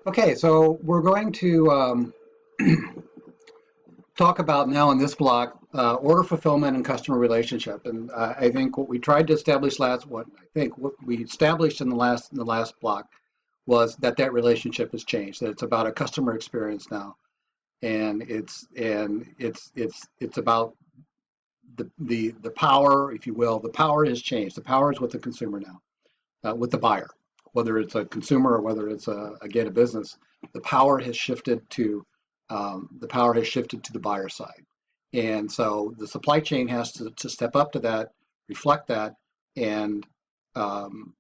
Okay, so we're going to talk about now in this block order fulfillment and customer relationship. And I think what we tried to establish what we established in the last block was that relationship has changed. That it's about a customer experience now, and it's about the power, if you will. The power has changed. The power is with the consumer now, with the buyer, whether it's a consumer or whether it's again a business. The power has shifted to the buyer side, and so the supply chain has to step up to that, reflect that, and um,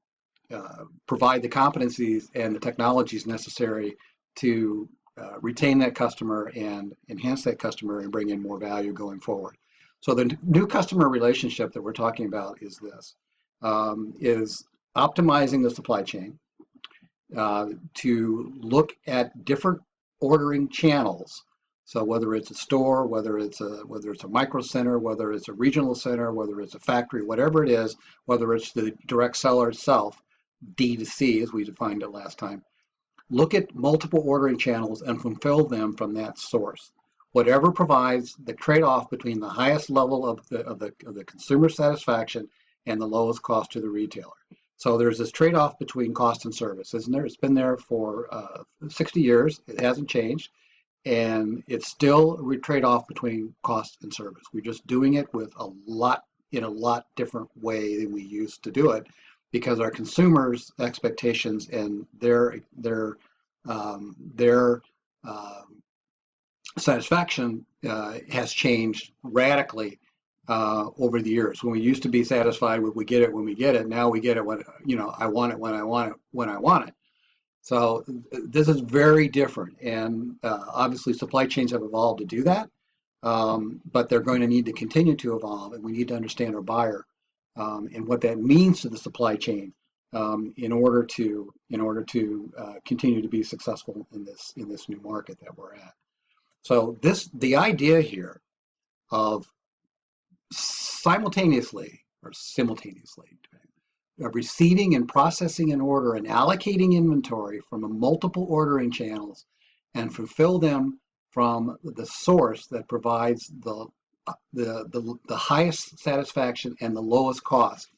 provide the competencies and the technologies necessary to retain that customer and enhance that customer and bring in more value going forward. So the new customer relationship that we're talking about is this, is optimizing the supply chain to look at different ordering channels. So whether it's a store, whether it's a micro center, whether it's a regional center, whether it's a factory, whatever it is, whether it's the direct seller itself, D2C as we defined it last time, look at multiple ordering channels and fulfill them from that source. Whatever provides the trade-off between the highest level of the consumer satisfaction and the lowest cost to the retailer. So there's this trade-off between cost and service, isn't there? It's been there for 60 years. It hasn't changed, and it's still a trade-off between cost and service. We're just doing it with in a lot different way than we used to do it, because our consumers' expectations and their satisfaction has changed radically over the years. When we used to be satisfied with we get it when we get it, now we get it when I want it when I want it when I want it. So this is very different, and obviously supply chains have evolved to do that, but they're going to need to continue to evolve, and we need to understand our buyer and what that means to the supply chain in order to continue to be successful in this new market that we're at. So the idea here of simultaneously of receiving and processing an order and allocating inventory from a multiple ordering channels and fulfill them from the source that provides the highest satisfaction and the lowest cost.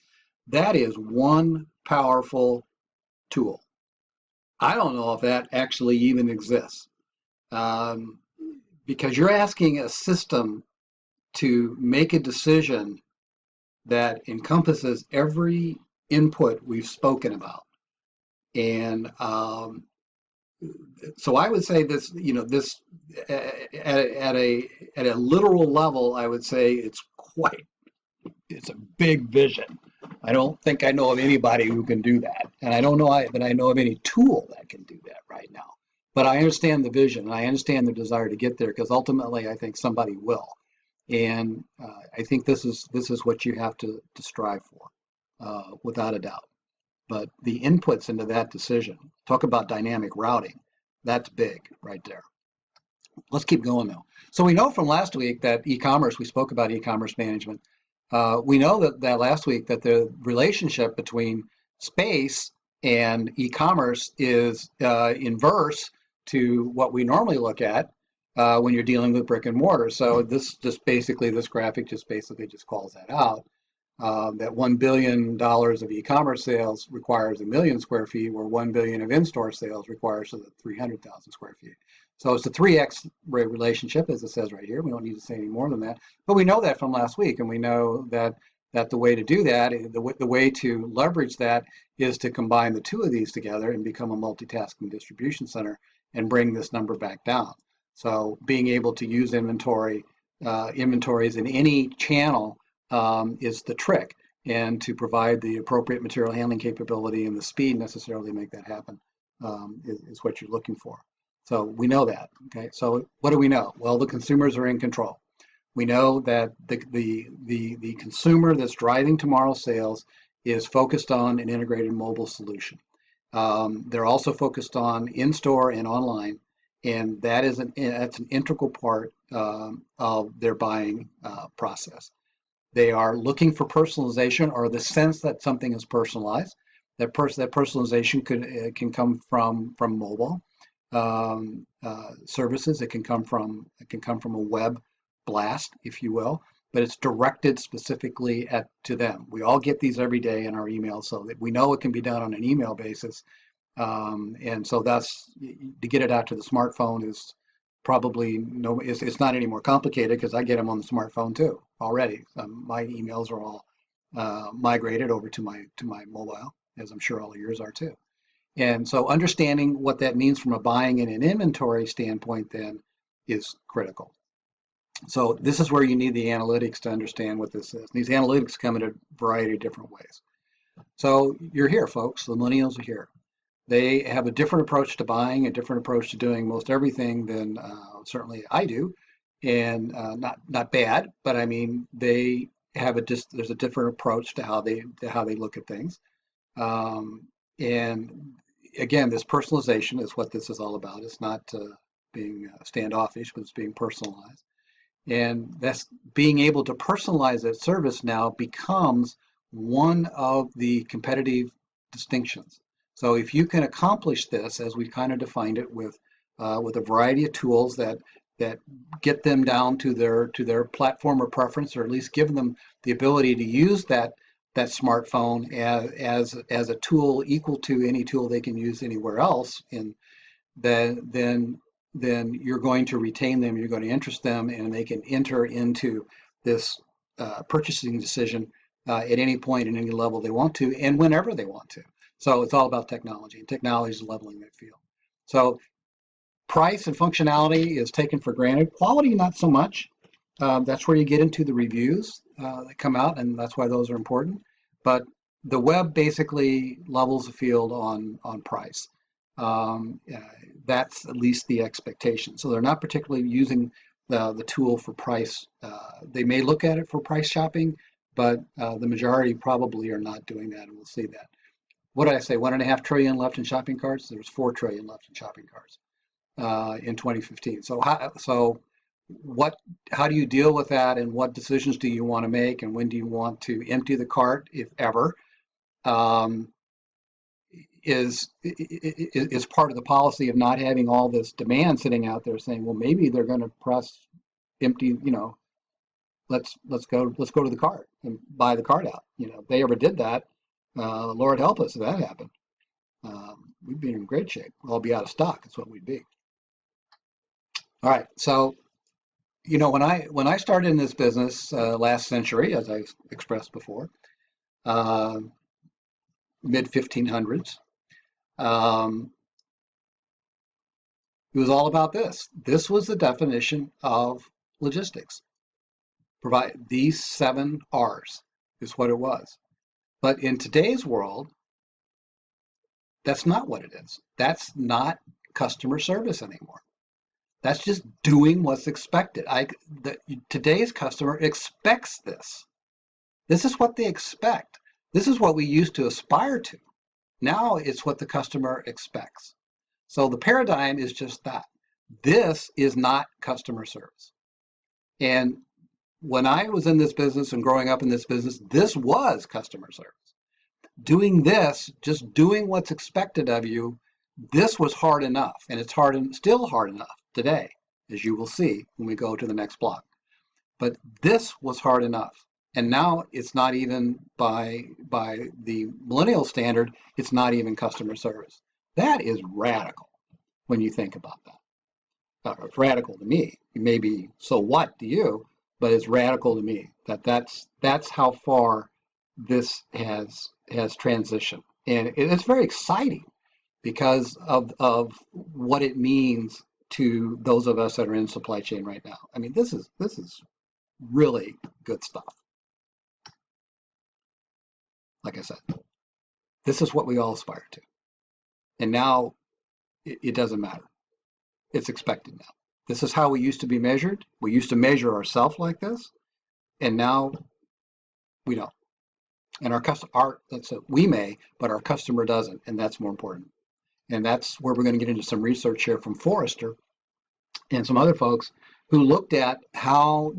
That is one powerful tool. I don't know if that actually even exists, um, because you're asking a system to make a decision that encompasses every input we've spoken about. And so I would say this at a literal level, I would say it's a big vision. I don't think I know of anybody who can do that, and I don't know that I know of any tool that can do that right now. But I understand the vision, and I understand the desire to get there, because ultimately I think somebody will, and I think this is what you have to strive for, without a doubt. But the inputs into that decision, talk about dynamic routing, that's big right there. Let's keep going though. So we know from last week that e-commerce, we spoke about e-commerce management. We know that last week that the relationship between space and e-commerce is inverse to what we normally look at when you're dealing with brick and mortar. So this graphic just basically calls that out. That $1 billion of e-commerce sales requires 1 million square feet, where 1 billion of in-store sales requires 300,000 square feet. So it's a 3x relationship, as it says right here. We don't need to say any more than that, but we know that from last week, and we know that the way to do that, the way to leverage that, is to combine the two of these together and become a multitasking distribution center and bring this number back down. So being able to use inventories in any channel is the trick, and to provide the appropriate material handling capability and the speed necessarily to make that happen is what you're looking for. So we know that. Okay, so what do we know? Well, the consumers are in control. We know that the consumer that's driving tomorrow's sales is focused on an integrated mobile solution. They're also focused on in-store and online, and that's an integral part of their buying process. They are looking for personalization, or the sense that something is personalized. That personalization can come from mobile. services. It can come from a web blast, if you will, but it's directed specifically to them. We all get these every day in our emails, so that we know it can be done on an email basis. And so that's to get it out to the smartphone is probably it's not any more complicated because I get them on the smartphone too already. My emails are all migrated over to my mobile, as I'm sure all of yours are too. And so understanding what that means from a buying and an inventory standpoint then is critical. So this is where you need the analytics to understand what this is. These analytics come in a variety of different ways. So you're here, folks. The millennials are here. They have a different approach to buying, a different approach to doing most everything than certainly I do, and not bad, but I mean they have there's a different approach to how they look at things, and again, this personalization is what this is all about. It's not being standoffish, but it's being personalized, and that's being able to personalize that service now becomes one of the competitive distinctions. So if you can accomplish this, as we kind of defined it, with a variety of tools that get them down to their platform of preference, or at least give them the ability to use that smartphone as a tool equal to any tool they can use anywhere else, and then you're going to retain them, you're going to interest them, and they can enter into this purchasing decision at any point and any level they want to, and whenever they want to. So it's all about technology, and technology is leveling that field. So price and functionality is taken for granted. Quality, not so much. That's where you get into the reviews that come out, and that's why those are important. But the web basically levels the field on price. That's at least the expectation. So they're not particularly using the tool for price. They may look at it for price shopping, but the majority probably are not doing that, and we'll see that. What did I say? 1.5 trillion left in shopping carts. There's 4 trillion left in shopping carts in 2015. So how do you deal with that, and what decisions do you want to make, and when do you want to empty the cart, if ever? Is part of the policy of not having all this demand sitting out there saying, well, maybe they're going to press empty, let's go to the cart and buy the cart out. If they ever did that, Lord help us if that happened. We'd be in great shape. We'll all be out of stock. That's what we'd be. All right. So, when I started in this business last century, as I expressed before, mid 1500s, it was all about this. This was the definition of logistics. Provide these 7 R's is what it was. But in today's world, that's not what it is. That's not customer service anymore. That's just doing what's expected. Today's customer expects this. This is what they expect. This is what we used to aspire to. Now it's what the customer expects. So the paradigm is just that. This is not customer service. And when I was in this business and growing up in this business, this was customer service. Doing this, just doing what's expected of you, this was hard enough, and it's still hard enough today, as you will see when we go to the next block. But this was hard enough, and now it's not even by the millennial standard, it's not even customer service. That is radical when you think about that. It's radical to me. It may be so what to you, but it's radical to me. That's how far this has transitioned, and it's very exciting because of what it means to those of us that are in supply chain right now. I mean, this is really good stuff. Like I said, this is what we all aspire to, and now it doesn't matter. It's expected now. This is how we used to be measured. We used to measure ourselves like this, and now we don't. And we may, but our customer doesn't, and that's more important. And that's where we're going to get into some research here from Forrester and some other folks who looked at how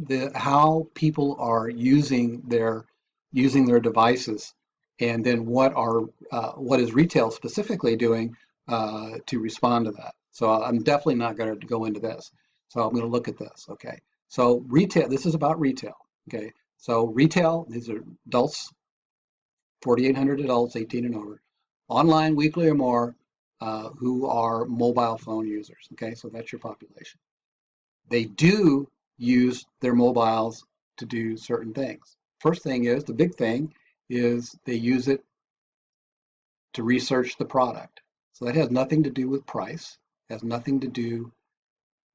people are using their devices, and then what is retail specifically doing to respond to that. So I'm definitely not going to go into this. So I'm going to look at this. Okay. So retail, this is about retail. Okay. So retail, these are adults, 4,800 adults, 18 and over, online, weekly or more, who are mobile phone users. Okay. So that's your population. They do use their mobiles to do certain things. First thing is, the big thing is they use it to research the product. So that has nothing to do with price, has nothing to do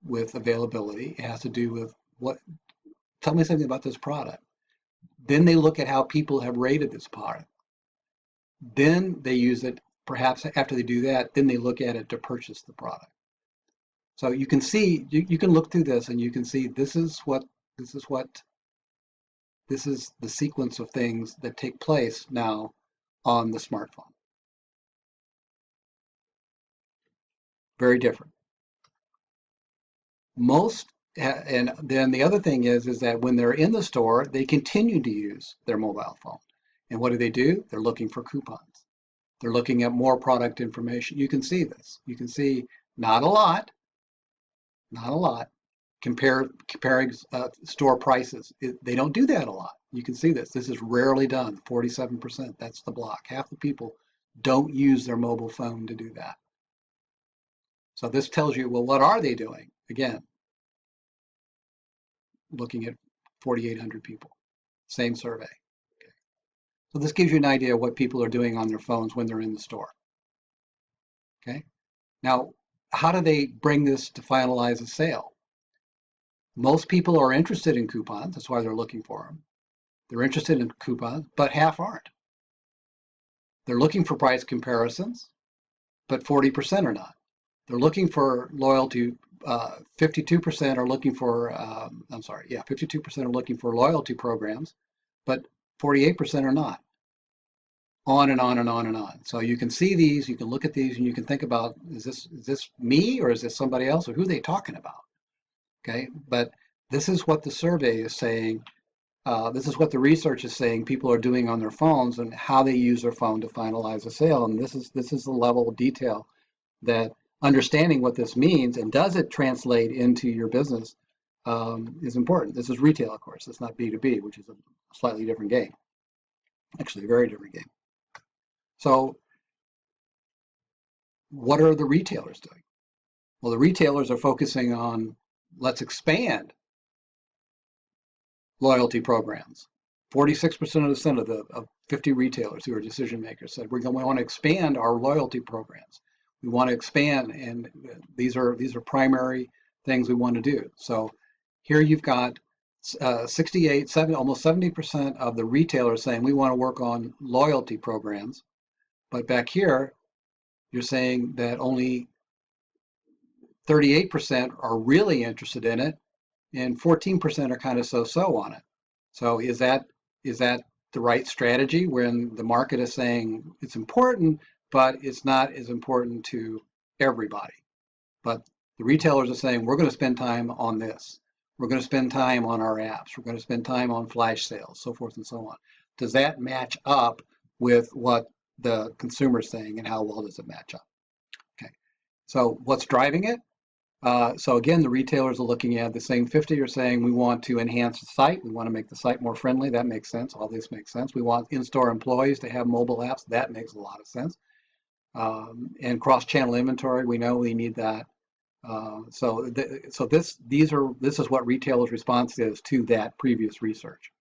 with availability. It has to do with tell me something about this product. Then they look at how people have rated this product. Then they use it, perhaps after they do that, then they look at it to purchase the product. So you can see, you can look through this and you can see this is the sequence of things that take place now on the smartphone. Very different. And then the other thing is that when they're in the store, they continue to use their mobile phone. And what do? They're looking for coupons. They're looking at more product information. You can see this. You can see not a lot, comparing store prices. They don't do that a lot. You can see this. This is rarely done. 47%. That's the block. Half the people don't use their mobile phone to do that. So this tells you, well, what are they doing? Again, looking at 4,800 people, same survey. Okay. So this gives you an idea of what people are doing on their phones when they're in the store. Okay. Now, how do they bring this to finalize a sale? Most people are interested in coupons. That's why they're looking for them. They're interested in coupons, but half aren't. They're looking for price comparisons, but 40% are not. They're looking for loyalty. 52% are looking for, 52% are looking for loyalty programs, but 48% are not. On and on and on and on. So you can see these, you can look at these, and you can think about, is this me or is this somebody else, or who are they talking about? Okay, but this is what the survey is saying. This is what the research is saying people are doing on their phones and how they use their phone to finalize a sale. And this is the level of detail that understanding what this means and does it translate into your business is important. This is retail, of course. It's not B2B, which is a slightly different game. Actually, a very different game. So what are the retailers doing? Well, the retailers are focusing on, let's expand loyalty programs. 46% of 50 retailers who are decision makers said we want to expand our loyalty programs. We want to expand, and these are primary things we want to do. So here you've got 68, almost 70% of the retailers saying we want to work on loyalty programs, but back here you're saying that only 38% are really interested in it, and 14% are kind of so-so on it. So is that the right strategy when the market is saying it's important, but it's not as important to everybody? But the retailers are saying we're going to spend time on this. We're going to spend time on our apps. We're going to spend time on flash sales, so forth and so on. Does that match up with what the consumer is saying, and how well does it match up? Okay. So what's driving it? So again, the retailers are looking at the same 50 are saying we want to enhance the site. We want to make the site more friendly. That makes sense. All this makes sense. We want in-store employees to have mobile apps. That makes a lot of sense. And cross-channel inventory, we know we need that. This is what retailers' response is to that previous research.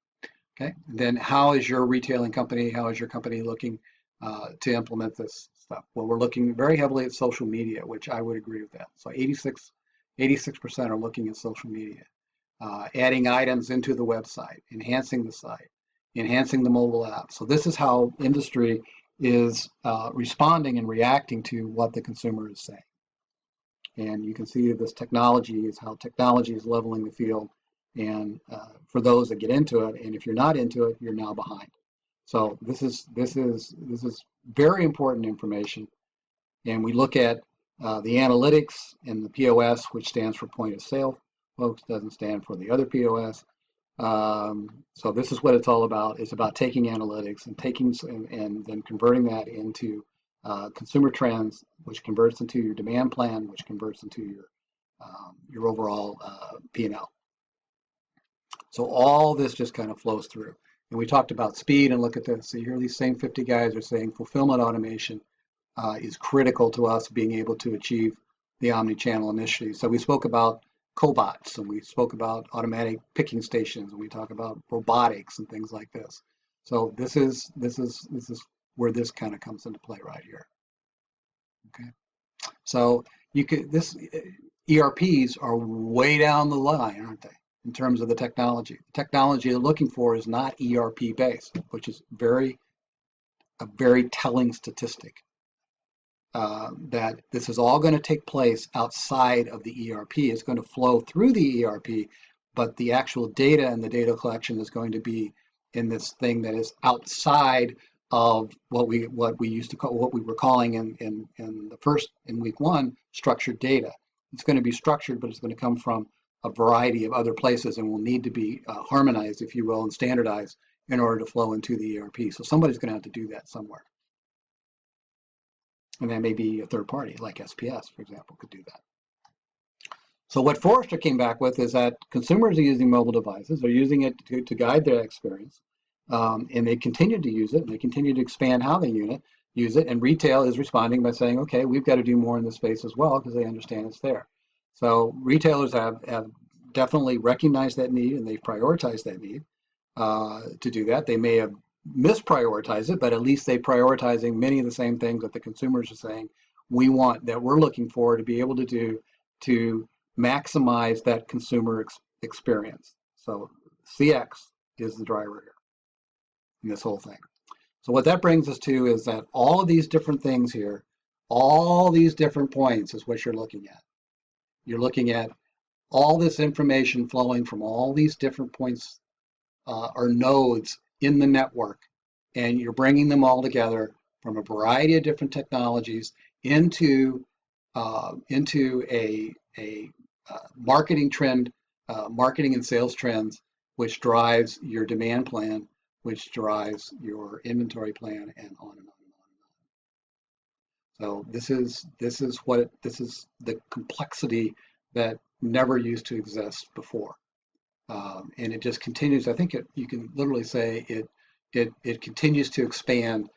Okay. And then how is your retailing company? How is your company looking to implement this stuff? Well, we're looking very heavily at social media, which I would agree with that. So 86% are looking at social media, adding items into the website, enhancing the site, enhancing the mobile app. So this is how industry is responding and reacting to what the consumer is saying. And you can see this technology is how technology is leveling the field. And for those that get into it, and if you're not into it, you're now behind. So this is very important information. And we look at the analytics and the POS, which stands for point of sale, folks, doesn't stand for the other POS. So this is what it's all about. It's about taking analytics and then converting that into consumer trends, which converts into your demand plan, which converts into your overall P&L. So all this just kind of flows through. And we talked about speed, and look at this. So here these same 50 guys are saying fulfillment automation is critical to us being able to achieve the omni-channel initiative. So we spoke about cobots, and we spoke about automatic picking stations, and we talk about robotics and things like this. So this is where this kind of comes into play right here. Okay, so ERPs are way down the line, aren't they, in terms of the technology? The technology they're looking for is not ERP based, which is a very telling statistic. That this is all going to take place outside of the ERP. It's going to flow through the ERP, but the actual data and the data collection is going to be in this thing that is outside of what we used to call, what we were calling in week one, structured data. It's going to be structured, but it's going to come from a variety of other places and will need to be harmonized, if you will, and standardized in order to flow into the ERP. So somebody's going to have to do that somewhere. And that may be a third party, like SPS, for example, could do that. So what Forrester came back with is that consumers are using mobile devices, they're using it to guide their experience, and they continue to use it, and they continue to expand how they use it, and retail is responding by saying, okay, we've got to do more in this space as well, because they understand it's there. So retailers have definitely recognized that need, and they've prioritized that need to do that. They may have misprioritize it, but at least they're prioritizing many of the same things that the consumers are saying that we're looking for to be able to do to maximize that consumer experience. So CX is the driver here in this whole thing. So what that brings us to is that all of these different things here, all these different points is what you're looking at. You're looking at all this information flowing from all these different points or nodes in the network, and you're bringing them all together from a variety of different technologies into a marketing trend, marketing and sales trends, which drives your demand plan, which drives your inventory plan, and on and on and on and on. So this is the complexity that never used to exist before. And it just continues. I think you can literally say it continues to expand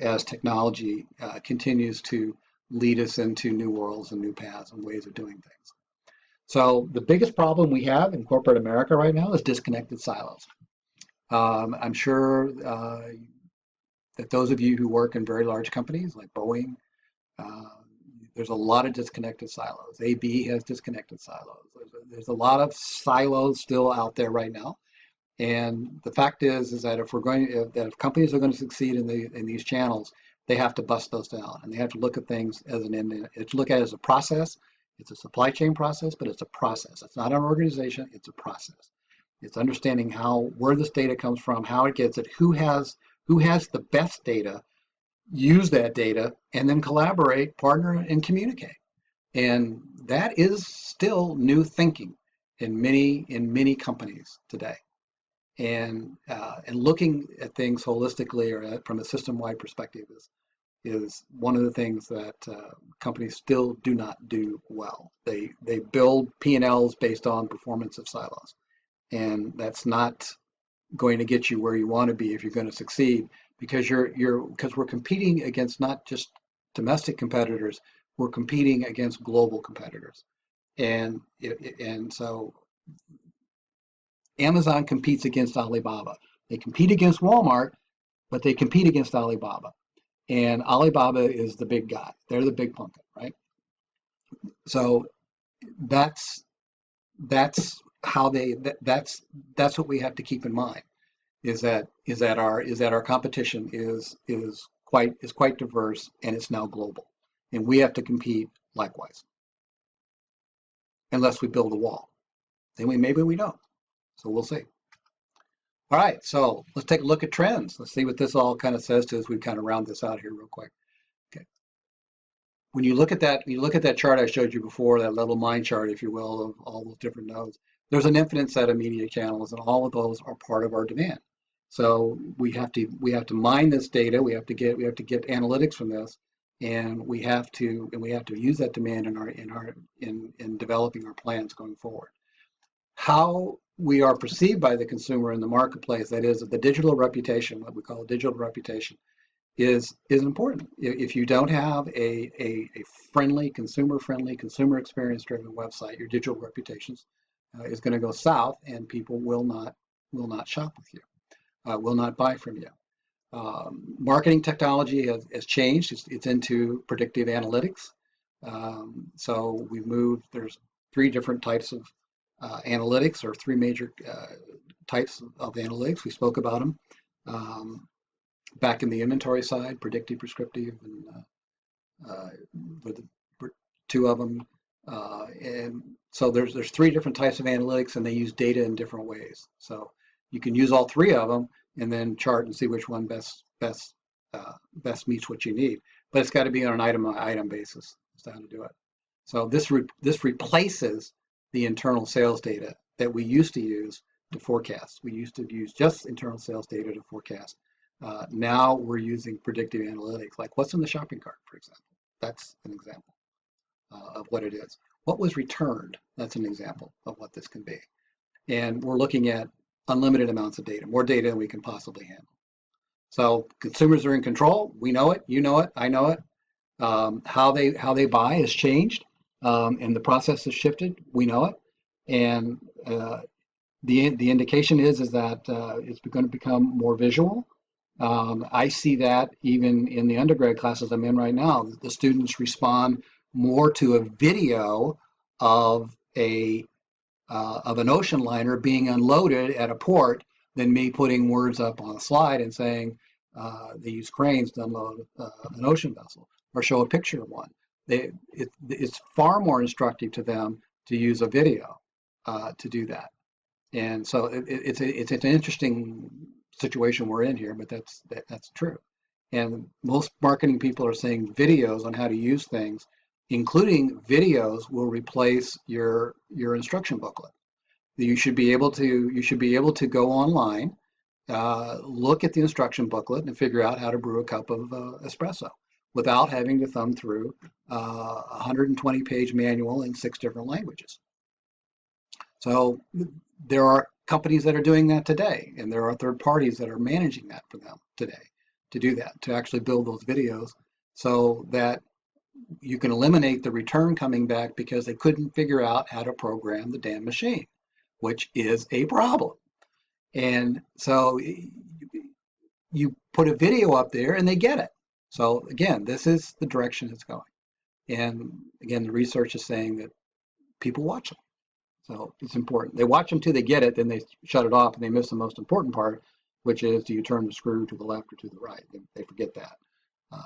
as technology continues to lead us into new worlds and new paths and ways of doing things. So the biggest problem we have in corporate America right now is disconnected silos. I'm sure that those of you who work in very large companies like Boeing, there's a lot of disconnected silos. AB has disconnected silos. There's a lot of silos still out there right now. And the fact is that if companies are going to succeed in these channels, they have to bust those down, and they have to look at things as look at it as a process. It's a supply chain process, but it's a process. It's not an organization. It's a process. It's understanding where this data comes from, how it gets it, who has the best data, use that data, and then collaborate, partner, and communicate. And that is still new thinking in many companies today. And looking at things holistically or from a system-wide perspective is one of the things that companies still do not do well. They build P&Ls based on performance of silos, and that's not going to get you where you want to be if you're going to succeed, because we're competing against not just domestic competitors, we're competing against global competitors, and so Amazon competes against Alibaba. They compete against Walmart, but they compete against Alibaba. And Alibaba is the big guy. They're the big pumpkin, right? So that's how that's what we have to keep in mind, is that our competition is quite diverse, and it's now global. And we have to compete likewise. Unless we build a wall. Then maybe we don't. So we'll see. All right, so let's take a look at trends. Let's see what this all kind of says to us. We kind of round this out here real quick. Okay. When you look at that chart I showed you before, that little mind chart, if you will, of all those different nodes, there's an infinite set of media channels, and all of those are part of our demand. So we have to mine this data. We have to get analytics from this and we have to use that demand in developing our plans going forward. How we are perceived by the consumer in the marketplace, that is the digital reputation, what we call digital reputation, is important. If you don't have a friendly, consumer experience driven website, your digital reputation is going to go south, and people will not shop with you, will not buy from you. Marketing technology has changed. It's into predictive analytics. So we've moved. There's three different types of analytics, or three major types of analytics. We spoke about them back in the inventory side: predictive, prescriptive, and with two of them. And so there's three different types of analytics, and they use data in different ways. So you can use all three of them and then chart and see which one best meets what you need. But it's got to be on an item basis. That's how to do it. So this replaces the internal sales data that we used to use to forecast. We used to use just internal sales data to forecast. Now we're using predictive analytics, like what's in the shopping cart, for example. That's an example of what it is. What was returned? That's an example of what this can be. And we're looking at unlimited amounts of data, more data than we can possibly handle. So consumers are in control. We know it. You know it. I know it. How they buy has changed, and the process has shifted. We know it, and the indication is that it's going to become more visual. I see that even in the undergrad classes I'm in right now. The students respond more to a video of an ocean liner being unloaded at a port than me putting words up on a slide and saying they use cranes to unload an ocean vessel, or show a picture of one. It's far more instructive to them to use a video to do that. And so it's an interesting situation we're in here, but that's true. And most marketing people are saying videos on how to use things, including videos, will replace your instruction booklet. You should be able to go online, look at the instruction booklet, and figure out how to brew a cup of espresso without having to thumb through a 120-page manual in 6 different languages. So there are companies that are doing that today, and there are third parties that are managing that for them today to do that, to actually build those videos so that you can eliminate the return coming back because they couldn't figure out how to program the damn machine, which is a problem. And so you put a video up there and they get it. So again, this is the direction it's going. And again, the research is saying that people watch them. So it's important. They watch them till they get it, then they shut it off and they miss the most important part, which is, do you turn the screw to the left or to the right? They forget that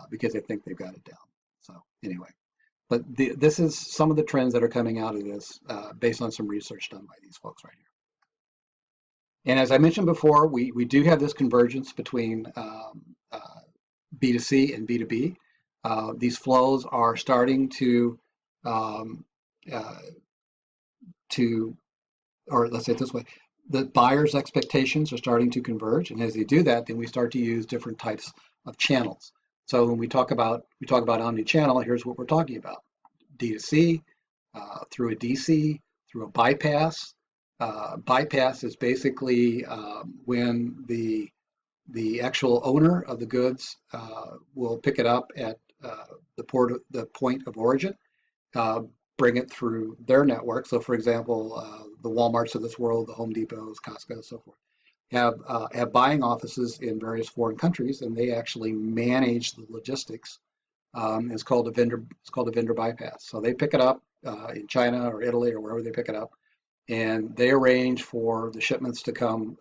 because they think they've got it down. So anyway, but this is some of the trends that are coming out of this based on some research done by these folks right here. And as I mentioned before, we do have this convergence between B2C and B2B. These flows are starting to, or let's say it this way, the buyer's expectations are starting to converge. And as they do that, then we start to use different types of channels. So when we talk about omni-channel, here's what we're talking about: D2C, through a DC, through a bypass. Bypass is basically when the actual owner of the goods will pick it up at the point of origin, bring it through their network. So, for example, the Walmarts of this world, the Home Depots, Costco, so forth, have buying offices in various foreign countries, and they actually manage the logistics. It's called a vendor bypass. So they pick it up in China or Italy or wherever they pick it up, and they arrange for the shipments to come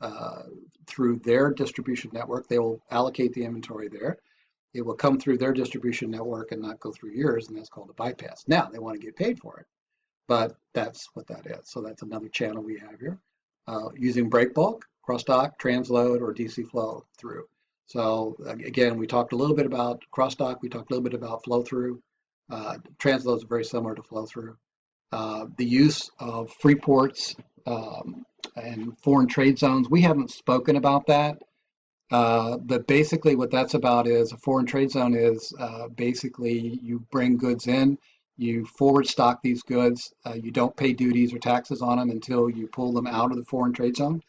through their distribution network. They will allocate the inventory there. It will come through their distribution network and not go through yours, and that's called a bypass. Now, they want to get paid for it, but that's what that is. So that's another channel we have here. Using break bulk, cross-dock, transload, or DC flow through. So again, we talked a little bit about cross-dock. We talked a little bit about flow through. Transload is very similar to flow through. The use of free ports and foreign trade zones, we haven't spoken about that But basically what that's about is a foreign trade zone is basically you bring goods in, you forward stock these goods, you don't pay duties or taxes on them until you pull them out of the foreign trade zone,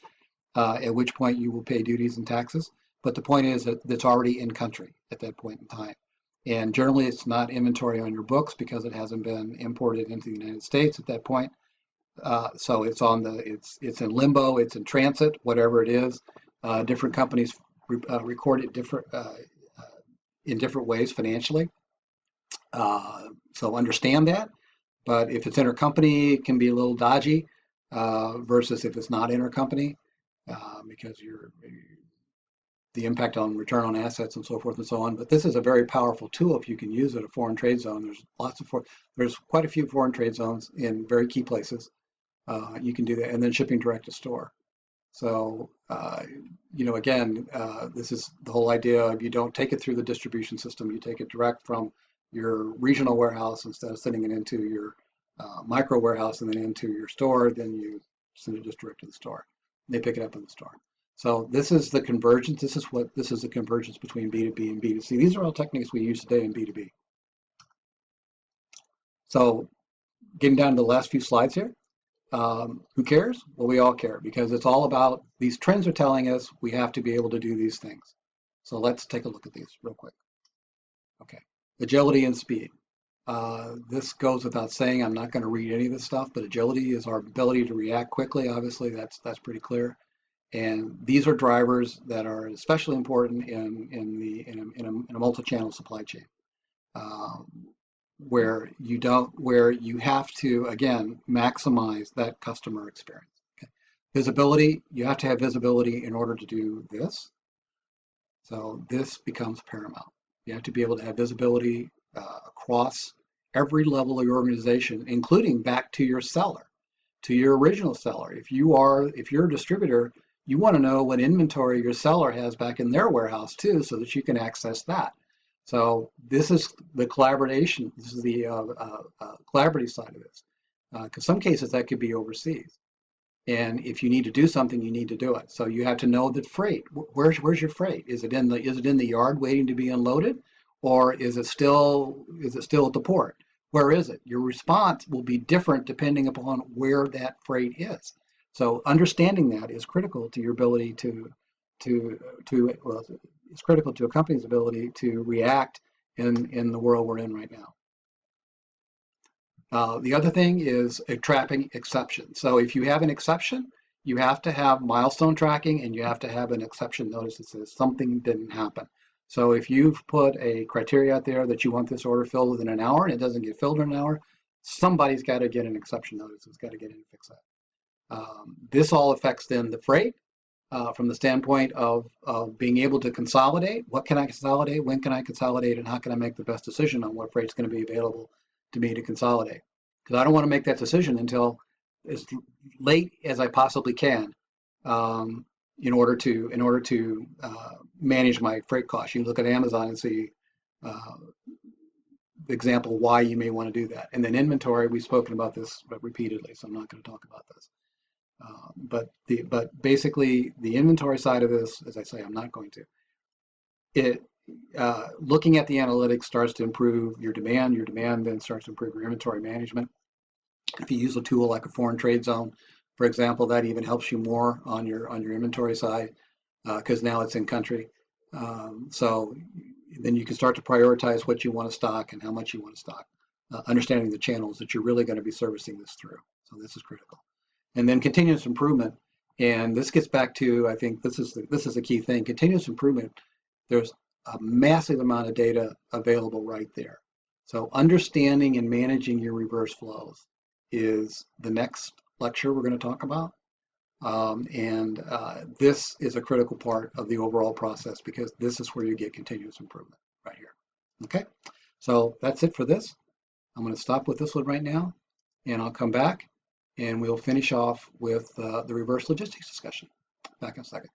at which point you will pay duties and taxes. But the point is that it's already in country at that point in time. And generally it's not inventory on your books because it hasn't been imported into the United States at that point. So it's on the it's in limbo, it's in transit, whatever it is. Different companies record it in different ways financially. So understand that. But if it's intercompany, it can be a little dodgy versus if it's not intercompany, because the impact on return on assets and so forth and so on. But this is a very powerful tool if you can use it, a foreign trade zone. There's quite a few foreign trade zones in very key places. You can do that, and then shipping direct to store. So, again, this is the whole idea of you don't take it through the distribution system. You take it direct from your regional warehouse instead of sending it into your micro warehouse and then into your store. Then you send it just direct to the store. They pick it up in the store. So this is the convergence. This is the convergence between B2B and B2C. These are all techniques we use today in B2B. So getting down to the last few slides here. Who cares? Well, we all care because it's all about these trends are telling us we have to be able to do these things. So let's take a look at these real quick. Okay, agility and speed. This goes without saying. I'm not going to read any of this stuff, but agility is our ability to react quickly. Obviously, that's pretty clear. And these are drivers that are especially important in a multi-channel supply chain. Where you have to, again, maximize that customer experience. Okay. Visibility, you have to have visibility in order to do this. So this becomes paramount. You have to be able to have visibility across every level of your organization, including back to your seller, to your original seller. If you're a distributor, you want to know what inventory your seller has back in their warehouse too, so that you can access that. So this is the collaboration. This is the collaborative side of this. Because some cases that could be overseas, and if you need to do something, you need to do it. So you have to know that freight. Where's your freight? Is it in the yard waiting to be unloaded, or is it still at the port? Where is it? Your response will be different depending upon where that freight is. So understanding that is critical to your ability it's critical to a company's ability to react in the world we're in right now. The other thing is a trapping exception. So if you have an exception, you have to have milestone tracking and you have to have an exception notice that says something didn't happen. So if you've put a criteria out there that you want this order filled within an hour and it doesn't get filled in an hour, somebody's got to get an exception notice. It's got to get in and fix that. This all affects then the freight. From the standpoint of being able to consolidate. What can I consolidate? When can I consolidate? And how can I make the best decision on what freight's going to be available to me to consolidate? Because I don't want to make that decision until as late as I possibly can in order to manage my freight costs. You look at Amazon and see the example why you may want to do that. And then inventory, we've spoken about this repeatedly, so I'm not going to talk about this. But basically the inventory side of this, as I say, I'm not going to. Looking at the analytics starts to improve your demand. Your demand then starts to improve your inventory management. If you use a tool like a foreign trade zone, for example, that even helps you more on your inventory side because now it's in country. So then you can start to prioritize what you want to stock and how much you want to stock, understanding the channels that you're really going to be servicing this through. So this is critical. And then continuous improvement, and this gets back to, I think this is the key thing. Continuous improvement. There's a massive amount of data available right there. So understanding and managing your reverse flows is the next lecture we're going to talk about, and this is a critical part of the overall process because this is where you get continuous improvement right here. Okay, so that's it for this. I'm going to stop with this one right now, and I'll come back. And we'll finish off with the reverse logistics discussion. Back in a second.